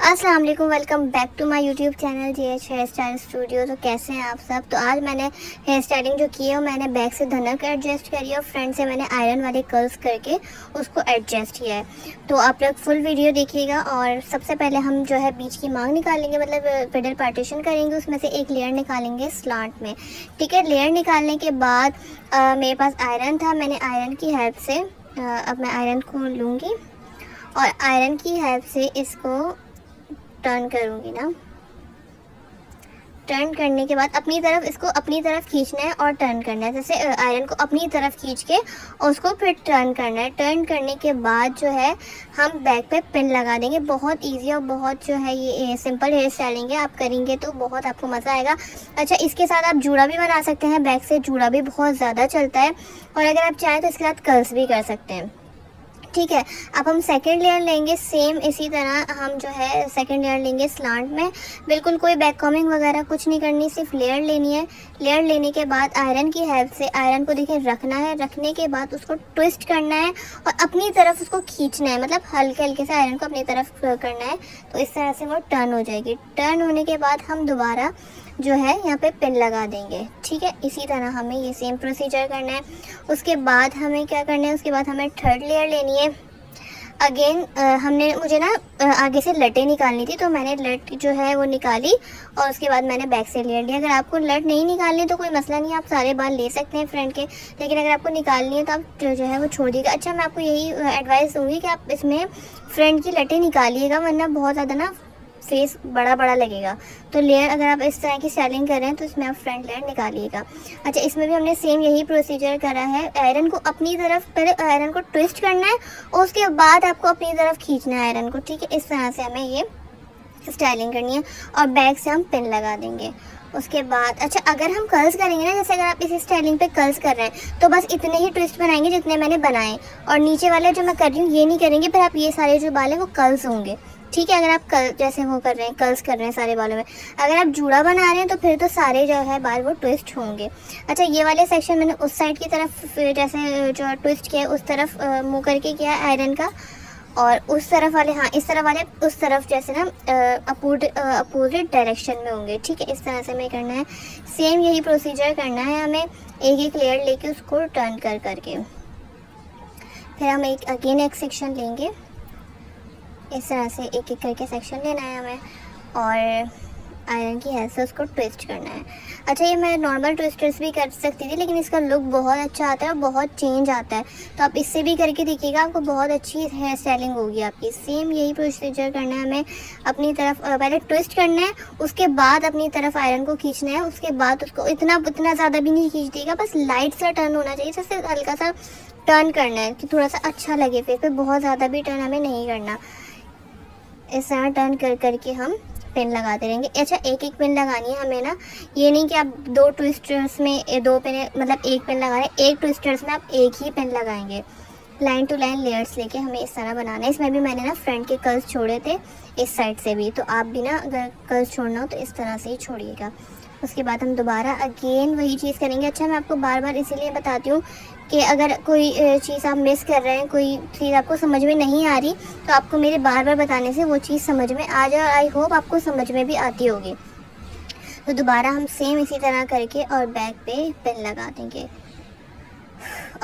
अस्सलाम वालेकुम, welcome back to my YouTube channel JH hair style studio. तो कैसे हैं आप सब। तो आज मैंने हेयर स्टाइलिंग जो की है मैंने बैक से धनक एडजस्ट करी है और फ्रंट से मैंने आयरन वाले कर्ल्स करके उसको एडजस्ट किया है। तो आप लोग फुल वीडियो देखिएगा। और सबसे पहले हम जो है बीच की मांग निकालेंगे, मतलब मिडल पार्टीशन करेंगे, उसमें से एक लेयर निकालेंगे स्लांट में। ठीक है, लेयर निकालने के बाद मेरे पास आयरन था, मैंने आयरन की हेल्प से अब मैं आयरन को लूँगी और आयरन की हेल्प से इसको टर्न करूँगी ना। टर्न करने के बाद अपनी तरफ इसको अपनी तरफ खींचना है और टर्न करना है। जैसे आयरन को अपनी तरफ खींच के और उसको फिर टर्न करना है। टर्न करने के बाद जो है हम बैक पे पिन लगा देंगे। बहुत इजी और बहुत जो है ये सिंपल हेयर स्टाइलिंग है, आप करेंगे तो बहुत आपको मज़ा आएगा। अच्छा, इसके साथ आप जूड़ा भी बना सकते हैं। बैक से जूड़ा भी बहुत ज़्यादा चलता है और अगर आप चाहें तो इसके साथ कर्ल्स भी कर सकते हैं। ठीक है, अब हम सेकंड लेयर लेंगे। सेम इसी तरह हम जो है सेकंड लेयर लेंगे स्लांट में। बिल्कुल कोई बैक कॉमिंग वगैरह कुछ नहीं करनी, सिर्फ लेयर लेनी है। लेयर लेने के बाद आयरन की हेल्प से आयरन को देखिए रखना है। रखने के बाद उसको ट्विस्ट करना है और अपनी तरफ उसको खींचना है, मतलब हल्के हल्के से आयरन को अपनी तरफ करना है। तो इस तरह से वो टर्न हो जाएगी। टर्न होने के बाद हम दोबारा जो है यहाँ पे पिन लगा देंगे। ठीक है, इसी तरह हमें ये सेम प्रोसीजर करना है। उसके बाद हमें क्या करना है, उसके बाद हमें थर्ड लेयर लेनी है। अगेन मुझे ना आगे से लटें निकालनी थी, तो मैंने लट जो है वो निकाली और उसके बाद मैंने बैक से लेयर लिया। अगर आपको लट नहीं निकालनी तो कोई मसला नहीं, आप सारे बाल ले सकते हैं फ्रंट के, लेकिन अगर आपको निकालनी है तो आप जो है वो छोड़ दीजिएगा। अच्छा, मैं आपको यही एडवाइस दूँगी कि आप इसमें फ्रंट की लटें निकालिएगा, वरना बहुत ज़्यादा ना फेस बड़ा बड़ा लगेगा। तो लेयर अगर आप इस तरह की स्टाइलिंग कर रहे हैं तो इसमें आप फ्रंट लेयर निकालिएगा। अच्छा, इसमें भी हमने सेम यही प्रोसीजर करा है। आयरन को अपनी तरफ पहले आयरन को ट्विस्ट करना है और उसके बाद आपको अपनी तरफ खींचना है आयरन को। ठीक है, इस तरह से हमें ये स्टाइलिंग करनी है और बैक से हम पिन लगा देंगे। उसके बाद अच्छा, अगर हम कर्ल्स करेंगे ना, जैसे अगर आप इस स्टाइलिंग पे कर्ल्स कर रहे हैं तो बस इतने ही ट्विस्ट बनाएंगे जितने मैंने बनाए, और नीचे वाले जो मैं कर रही हूँ ये नहीं करेंगे, फिर आप ये सारे जो बाल हैं वो कर्ल्स होंगे। ठीक है, अगर आप जैसे वो कर रहे हैं कर्ल्स कर रहे हैं सारे बालों में, अगर आप जूड़ा बना रहे हैं तो फिर तो सारे जो है बाल वो ट्विस्ट होंगे। अच्छा, ये वाले सेक्शन मैंने उस साइड की तरफ जैसे जो ट्विस्ट किया है उस तरफ मुँह करके किया है आयरन का, और उस तरफ वाले इस तरफ वाले उस तरफ जैसे ना अपोजिट डायरेक्शन में होंगे। ठीक है, इस तरह से हमें करना है। सेम यही प्रोसीजर करना है हमें, एक एक लेयर लेके उसको टर्न कर करके। फिर हम अगेन एक सेक्शन लेंगे, इस तरह से एक एक करके सेक्शन लेना है हमें और आयरन की हेल्प से उसको ट्विस्ट करना है। अच्छा, ये मैं नॉर्मल ट्विस्टर्स भी कर सकती थी, लेकिन इसका लुक बहुत अच्छा आता है और बहुत चेंज आता है, तो आप इससे भी करके देखिएगा, आपको बहुत अच्छी हेयर स्टाइलिंग होगी आपकी। सेम यही प्रोसीजर करना है हमें। अपनी तरफ पहले ट्विस्ट करना है, उसके बाद अपनी तरफ आयरन को खींचना है। उसके बाद उसको इतना ज़्यादा भी नहीं खींच देगा, बस लाइट सा टर्न होना चाहिए, जैसे हल्का सा टर्न करना है कि थोड़ा सा अच्छा लगे फेस पे। बहुत ज़्यादा भी टर्न हमें नहीं करना। इस तरह टर्न कर करके हम पिन लगाते रहेंगे। अच्छा, एक एक पिन लगानी है हमें ना, ये नहीं कि आप दो ट्विस्टर्स में दो पिन, मतलब एक पिन लगा रहे हैं, एक ट्विस्टर्स में आप एक ही पिन लगाएंगे। लाइन टू लाइन लेयर्स लेके हमें इस तरह बनाना है। इसमें भी मैंने ना फ्रंट के कर्ल्स छोड़े थे इस साइड से भी, तो आप भी ना अगर कर्ल्स छोड़ना हो तो इस तरह से ही छोड़िएगा। उसके बाद हम दोबारा अगेन वही चीज़ करेंगे। अच्छा, मैं आपको बार बार इसीलिए बताती हूँ कि अगर कोई चीज़ आप मिस कर रहे हैं, कोई चीज़ आपको समझ में नहीं आ रही, तो आपको मेरे बार बार बताने से वो चीज़ समझ में आ जाए और आई होप आपको समझ में भी आती होगी। तो दोबारा हम सेम इसी तरह करके और बैक पे पिन लगा देंगे।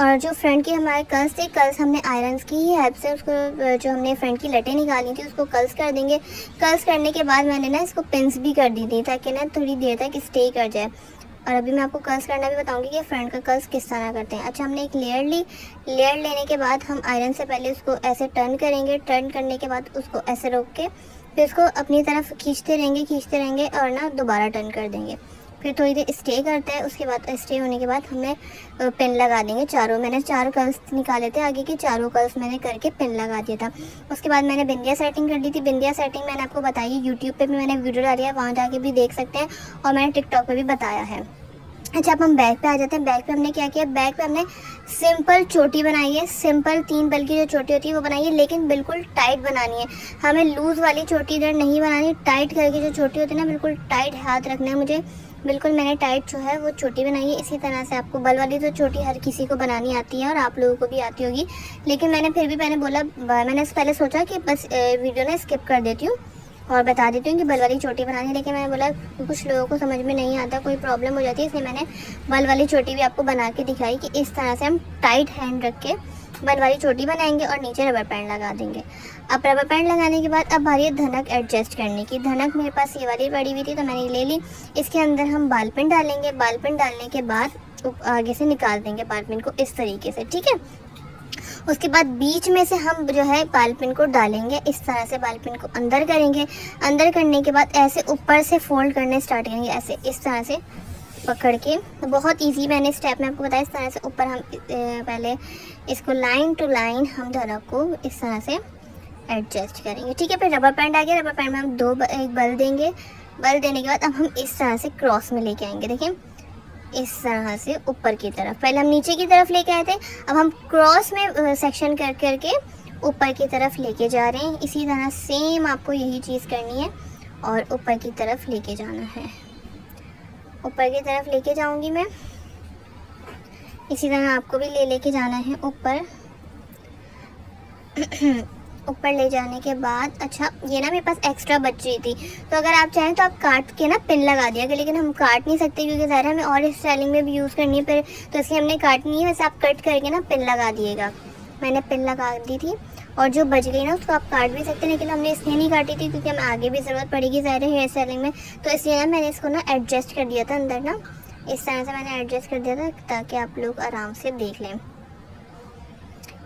और जो फ्रंट के हमारे कर्ल्स थे, कर्ल्स हमने आयरन्स की ही हेल्प से उसको जो हमने फ्रंट की लटें निकाली थी उसको कर्ल्स कर देंगे। कर्ल्स करने के बाद मैंने ना इसको पिन्स भी कर दी थी ताकि ना थोड़ी देर तक स्टे कर जाए। और अभी मैं आपको कर्ल्स करना भी बताऊंगी कि फ्रंट का कर्ल्स किस तरह करते हैं। अच्छा, हमने एक लेयर ली। लेयर लेने के बाद हम आयरन से पहले उसको ऐसे टर्न करेंगे। टर्न करने के बाद उसको ऐसे रोक के फिर उसको अपनी तरफ खींचते रहेंगे और ना दोबारा टर्न कर देंगे। फिर थोड़ी देर स्टे करते हैं। उसके बाद स्टे होने के बाद हमें पिन लगा देंगे चारों। मैंने 4 कर्ल्स निकाले थे, आगे के चारों कर्ल्स मैंने करके पिन लगा दिया था। उसके बाद मैंने बिंदिया सेटिंग कर दी थी। बिंदिया सेटिंग मैंने आपको बताई है, यूट्यूब पे भी मैंने वीडियो डाली है, वहाँ जाके भी देख सकते हैं, और मैंने टिकटॉक पे भी बताया है। अच्छा, अब हम बैक पे आ जाते हैं। बैक पे हमने क्या किया, बैक पे हमने सिंपल चोटी बनाई है। सिंपल 3 पल की जो चोटी होती है वो बनाई है, लेकिन बिल्कुल टाइट बनानी है हमें। लूज़ वाली चोटी इधर नहीं बनानी, टाइट करके जो चोटी होती है ना, बिल्कुल टाइट हाथ रखना है मुझे। बिल्कुल मैंने टाइट जो है वो चोटी बनाई है। इसी तरह से आपको बल वाली तो चोटी हर किसी को बनानी आती है और आप लोगों को भी आती होगी, लेकिन मैंने फिर भी मैंने पहले सोचा कि बस वीडियो ना स्किप कर देती हूँ और बता देती हूँ कि बल वाली चोटी बनानी है, लेकिन मैंने बोला कुछ लोगों को समझ में नहीं आता, कोई प्रॉब्लम हो जाती है, इसलिए मैंने बल वाली चोटी भी आपको बना के दिखाई कि इस तरह से हम टाइट हैंड रख के बल वाली चोटी बनाएंगे और नीचे रबर बैंड लगा देंगे। अब रबर बैंड लगाने के बाद अब बारी है धनक एडजस्ट करने की। धनक मेरे पास ये वाली पड़ी हुई थी तो मैंने ले ली। इसके अंदर हम बाल पिन डालेंगे। बाल पिन डालने के बाद आगे से निकाल देंगे बाल पिन को इस तरीके से, ठीक है। उसके बाद बीच में से हम जो है बाल पिन को डालेंगे, इस तरह से बाल पिन को अंदर करेंगे। अंदर करने के बाद ऐसे ऊपर से फोल्ड करने स्टार्ट करेंगे, ऐसे इस तरह से पकड़ के। तो बहुत इजी मैंने स्टेप में आपको बताया। इस तरह से ऊपर हम पहले इसको लाइन टू लाइन हम धनक को इस तरह से एडजस्ट करेंगे, ठीक है। फिर रबर बैंड आ गया। रबर बैंड में हम एक बल देंगे। बल देने के बाद अब हम इस तरह से क्रॉस में लेके आएंगे, देखिए इस तरह से ऊपर की तरफ। पहले हम नीचे की तरफ लेके आए थे, अब हम क्रॉस में सेक्शन कर करके ऊपर की तरफ लेके जा रहे हैं। इसी तरह सेम आपको यही चीज़ करनी है और ऊपर की तरफ लेके जाना है। ऊपर की तरफ लेके जाऊंगी मैं, इसी तरह आपको भी लेके जाना है ऊपर। ऊपर ले जाने के बाद अच्छा ये ना मेरे पास एक्स्ट्रा बच रही थी, तो अगर आप चाहें तो आप काट के ना पिन लगा दिया, लेकिन हम काट नहीं सकते क्योंकि ज़्यादा हमें और स्टाइलिंग में भी यूज़ करनी है फिर, तो इसलिए हमने काटनी है। वैसे आप कट करके ना पिन लगा दिएगा। मैंने पिन लगा दी थी और जो बच गई ना उसको आप काट भी सकते हैं, लेकिन हमने इसलिए नहीं काटी थी क्योंकि हमें आगे भी ज़रूरत पड़ेगी ज़्यादा हेयर स्टाइलिंग में, तो इसलिए ना मैंने इसको ना एडजस्ट कर दिया था अंदर ना, इस तरह से मैंने एडजस्ट कर दिया था ताकि आप लोग आराम से देख लें।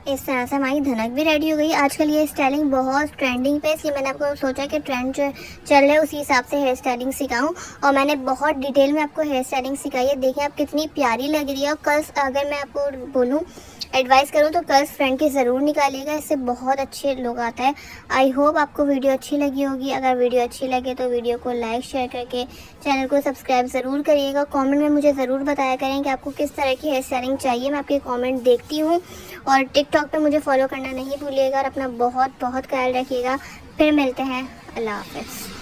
इस तरह से हमारी धनक भी रेडी हो गई। आजकल ये स्टाइलिंग बहुत ट्रेंडिंग पे, इसलिए मैंने आपको सोचा कि ट्रेंड जो चल रहा है उसी हिसाब से हेयर स्टाइलिंग सिखाऊं, और मैंने बहुत डिटेल में आपको हेयर स्टाइलिंग सिखाई है। देखें आप कितनी प्यारी लग रही है। और कर्ल्स अगर मैं आपको बोलूँ एडवाइस करूँ तो कर्ल्स फ्रंट के ज़रूर निकालिएगा, इससे बहुत अच्छे लुक आता है। आई होप आपको वीडियो अच्छी लगी होगी। अगर वीडियो अच्छी लगे तो वीडियो को लाइक शेयर करके चैनल को सब्सक्राइब ज़रूर करिएगा। कमेंट में मुझे ज़रूर बताया करें कि आपको किस तरह की हेयर स्टाइलिंग चाहिए, मैं आपके कमेंट देखती हूँ। और टिकटॉक पे मुझे फॉलो करना नहीं भूलिएगा और अपना बहुत बहुत ख्याल रखिएगा। फिर मिलते हैं, अल्लाह हाफ़िज़।